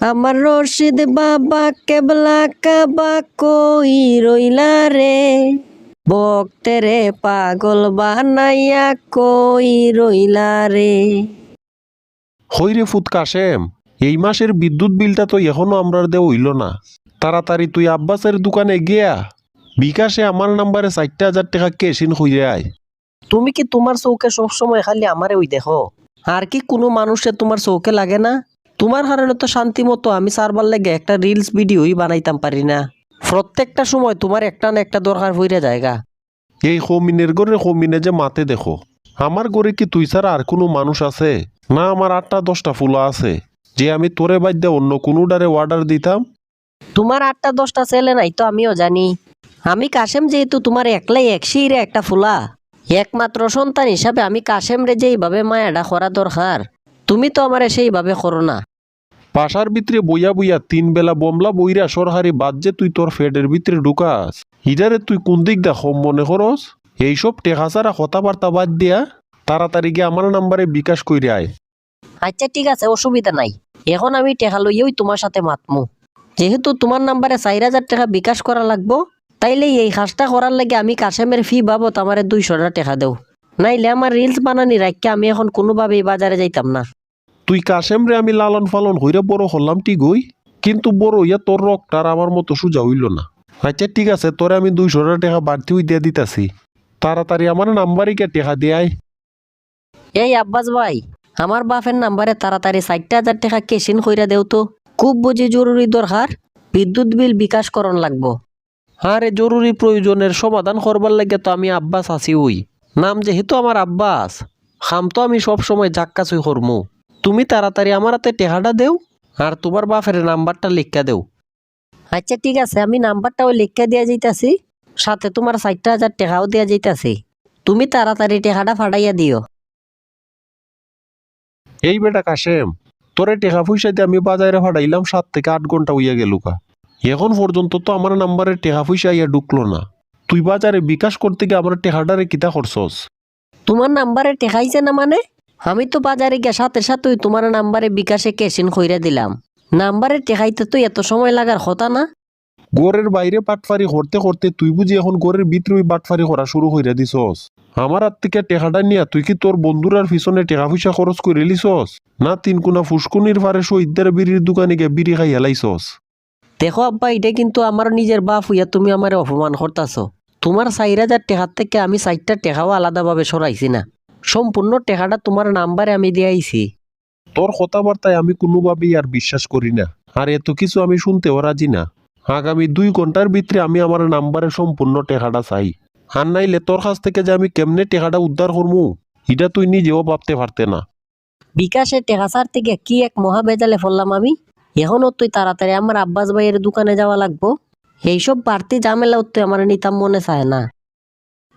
আমার রশিদ বাবা কেবলা কাবা কই রইলা রে, ভক্তেরে পাগল বানাইয়া কই রইলা রে। হইরে ফুত কাশেম, এই মাসের বিদ্যুৎ বিলটা তো এখনো আমরার দেওয়া হইল না। তাড়াতাড়ি তুই আব্বাসের দোকানে গিয়া বিকাশে আমার নাম্বারে 4,000 টাকা কেশিন হইরে আয়। তুমি কি তোমার চৌকে সবসময় খালি আমারে ওই দেখো? আর কি কোনো মানুষের তোমার চৌকে লাগে না? তোমার কারণে তো শান্তি মতো আমি সারবার লাগে একটা রিলস ভিডিওই বানাইতাম পারি না। প্রত্যেকটা সময় তোমার একটা না একটা দরকার হইরে জায়গা। এই হমিনের গড়ে হমিনে যে মাতে দেখো, আমার গড়ে কি তুই ছাড়া আর কোনো মানুষ আছে? না আমার 8টা-10টা ফুলা আছে যে আমি তোরে বাদ দিয়ে অন্য কোনোটারে অর্ডার দিতাম? তোমার 8টা-10টা ছেলে নাই তো আমিও জানি। আমি কাশেম যেহেতু তোমার একলাই একশিরে একটা ফুলা, একমাত্র সন্তান হিসাবে আমি কাশেম রে যেইভাবে মায়াটা করা দরকার, তুমি তো আমারে সেইভাবে করো না। পাশার ভিতরে বইয়া বইয়া 3 বেলা বমলা বইরা সরহারি বাদ যে তুই তোর ফেডের ভিতরে ঢুকাস, হিটারে তুই কোন দিক দা কম মনে করস? এইসব টেকা ছাড়া কথাবার্তা বাদ দিয়া তাড়াতাড়ি গিয়ে আমার নাম্বারে বিকাশ কইরে আয়। আচ্ছা ঠিক আছে, অসুবিধা নাই। এখন আমি টেকা লইয়াই তোমার সাথে মাতমু। যেহেতু তোমার নাম্বারে 4,000 টাকা বিকাশ করা লাগবো, তাইলে এই কাজটা করার লাগে আমি কাশেমের ফি বাবদ আমারে 200 টাকা দেও। নাইলে আমার রিলস বানানি রাখকে আমি এখন কোনোভাবেই বাজারে যাইতাম না। তুই কাশেম রে আমি লালন ফালন হইরে বড় হলাম ঠিকই, কিন্তু বড় হইয়া তোর রকটার আমার মতো সোজা হইল না। আচ্ছা ঠিক আছে, তোরে আমি 200 টাকা বাড়তি হই দিয়ে দিতাছি, তাড়াতাড়ি আমার নাম্বারই কে টাকা দিয়ে আয়। এই আব্বাস ভাই, আমার বাপের নাম্বারে তাড়াতাড়ি 40,000 টাকা কেশিন কইরা দেও তো। খুব বুঝি জরুরি দরকার, বিদ্যুৎ বিল বিকাশ করণ লাগবো। আরে জরুরি প্রয়োজনের সমাধান করবার লাগে তো আমি আব্বাস আছি। ওই নাম যেহেতু আমার আব্বাস, খাম তো আমি সব সময় জাক্কাছুই করমু। তুমি তাড়াতাড়ি আমার হাতে টেহাটা দেও আর তোমার বাপের নাম্বারটা লিখা দেও। আচ্ছা ঠিক আছে, আমি নাম্বারটাও লিখে দিয়া যাইতাছি, সাথে তোমার 40,000 টাকাও দিয়া যাইতাছি। তুমি তাড়াতাড়ি টাকাটা ফাটাইয়া দিও। এই বেটা কাশেম, তোরে টেকা পয়সা দিয়ে আমি বাজারে ফাটাইলাম 7 থেকে 8 ঘন্টা হইয়া গেলুকা, এখন পর্যন্ত তো আমার নাম্বারে টেকা পয়সা ইয়া ঢুকলো না। তুই বাজারে বিকাশ করতে গিয়ে আমার টেকাটারে কিতা করছস? তোমার নাম্বারে টেকাইছে না মানে? আমি তো বাজারে গিয়ে সাথে সাথে তোমার নাম্বারে বিকাশে কেশিন কইরা দিলাম। নাম্বারে টেকাইতে তো এত সময় লাগার কথা না। গোরের বাইরে বাটফারি করতে করতে তুই বুঝি এখন গোরের ভিতরে ওই বাটফারি করা শুরু হইরা দিছস? আমার হাত থেকে টেকাটা নিয়া তুই কি তোর বন্ধুরার পিছনে টেকা পয়সা খরচ করে লিছস, না 3 কোনা ফুসকুনির ফারে শহীদদের বিড়ির দোকানে গিয়ে বিড়ি খাই হেলাইছস? দেখো আব্বা, এটা কিন্তু আমার নিজের বাপ হইয়া তুমি আমার অপমান করতাছ। তোমার 4,000 টাকার থেকে আমি 4টা টাকাও আলাদাভাবে সরাইছি না, সম্পূর্ণ টাকাটা তোমার নাম্বারে আমি দিয়াইছি। তোর কথাবার্তায় আমি কোনোভাবেই আর বিশ্বাস করি না, আর এত কিছু আমি শুনতেও রাজি না। আগামী 2 ঘন্টার ভিতরে আমি আমার নাম্বারে সম্পূর্ণ টেকাটা চাই, আর নাইলে তোর কাছ থেকে যে আমি কেমনে টেকাটা উদ্ধার করবো এটা তুই নিজেও ভাবতে পারতে না। বিকাশে টাকা ছাড় থেকে কি এক মহা বেজালে ফেললাম আমি। এখনও তুই তাড়াতাড়ি আমার আব্বাস ভাইয়ের দোকানে যাওয়া লাগবো। এইসব বাড়তি ঝামেলাও তুই আমার নিতাম মনে চায় না।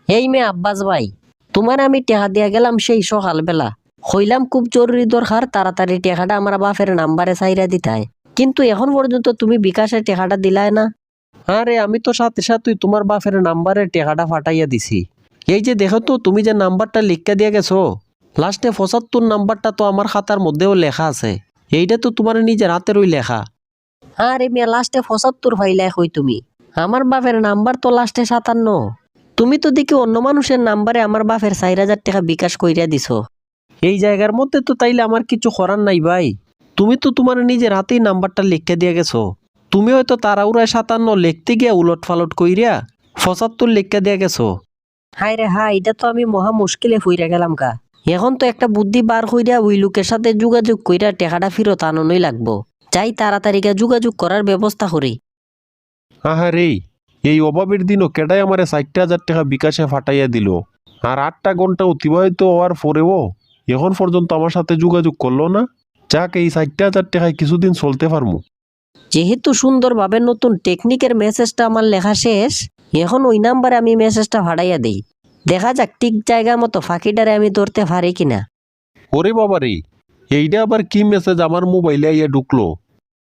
এই মেয়ে আব্বাস ভাই, তোমার আমি টাকা দিয়া গেলাম সেই সকালবেলা, হইলাম খুব জরুরি দরকার, তাড়াতাড়ি টাকাটা আমার বাপের নাম্বারে চাইরা দিতাই, কিন্তু এখন পর্যন্ত তুমি বিকাশের টাকাটা দিলাই না। আরে আমি তো সাথে সাথে তোমার বাপের নাম্বারে টাকাটা ফাটাইয়া দিছি। এই যে দেখো তো, তুমি যে নাম্বারটা লিখা দিয়ে গেছো, লাস্টে 75 নাম্বারটা তো আমার খাতার মধ্যেও লেখা আছে। এইটা তো তোমার নিজের হাতেরই লেখা। আরে মেয়ে, লাস্টে 75 ফাইলাই কই তুমি? আমার বাপের নাম্বার তো লাস্টে 57। তুমি তো দেখি অন্য মানুষের নাম্বারে আমার বাপের 4,000 টাকা বিকাশ কইরা দিছো। এই জায়গার মধ্যে তো তাইলে আমার কিছু করার নাই ভাই। তুমি তো তোমার নিজের হাতেই নাম্বারটা লিখে দিয়ে গেছো। তুমি হয়তো তাড়াহুড়ায় 57 লিখতে গিয়া উলট ফালট কইরা 75 লিখে দিয়ে গেছো। হায় রে হায়, এটা তো আমি মহা মুশকিলে ফইরা গেলাম কা। এখন তো একটা বুদ্ধি বার কইরা ওই লোকের সাথে যোগাযোগ কইরা টাকাটা ফেরত আননই লাগবো। যাই তাড়াতাড়ি যোগাযোগ করার ব্যবস্থা করি। আহারে, এই অভাবের দিনও কেডাই আমারে 40,000 টাকা বিকাশে ফাটাইয়া দিল, আর 8টা ঘন্টা অতিবাহিত হওয়ার পরেও এখন পর্যন্ত আমার সাথে যোগাযোগ করলো না। যাক, এই 40,000 টাকায় কিছুদিন চলতে পারমু। যেহেতু সুন্দরভাবে নতুন টেকনিকের মেসেজটা আমার লেখা শেষ, এখন ওই নাম্বারে আমি মেসেজটা ভাড়াইয়া দেই। দেখা যাক ঠিক জায়গা মতো ফাঁকিটারে আমি ধরতে পারি কিনা। ওরে বাবারে, এইটা আবার কি মেসেজ আমার মোবাইলে আইয়া ঢুকলো?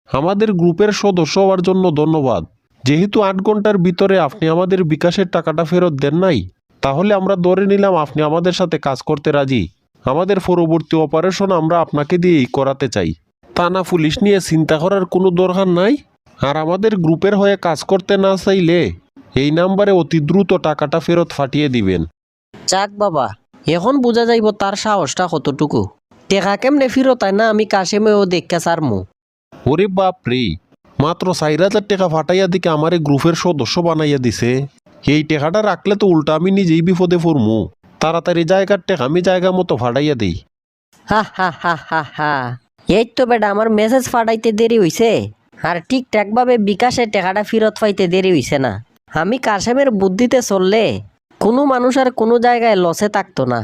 আমাদের গ্রুপের সদস্য হওয়ার জন্য ধন্যবাদ। যেহেতু 8 ঘন্টার ভিতরে আপনি আমাদের বিকাশের টাকাটা ফেরত দেন নাই, তাহলে আমরা ধরে নিলাম আপনি আমাদের সাথে কাজ করতে রাজি। আমাদের পরবর্তী অপারেশন আমরা আপনাকে দিয়েই করাতে চাই। থানা পুলিশ নিয়ে চিন্তা করার কোনো দরকার নাই। আর আমাদের গ্রুপের হয়ে কাজ করতে না চাইলে এই নাম্বারে অতি দ্রুত টাকাটা ফেরত ফাটিয়ে দিবেন। যাক বাবা, এখন বোঝা যাইব তার সাহসটা কতটুকু। টেকা কেমনে ফিরত হয় না আমি কাশেমেও দেখা সারমু। ওরে বাপ রে, মাত্র 4,000 টাকা ফাটাইয়া দিকে আমারে গ্রুপের সদস্য বানাইয়া দিছে। এই টাকাটা রাখলে তো উল্টা আমি নিজেই বিপদে পড়মু। তাড়াতাড়ি জায়গার টাকা আমি জায়গা মতো ফাটাইয়া দিই। হা হা হা হা হা, এই তো বেটা আমার মেসেজ ফাটাইতে দেরি হইছে, আর ঠিকঠাক ভাবে বিকাশে টাকাটা ফেরত পাইতে দেরি হইছে না। আমি কাশেমের বুদ্ধিতে চললে কোনো মানুষ আর কোনো জায়গায় লসে থাকতো না।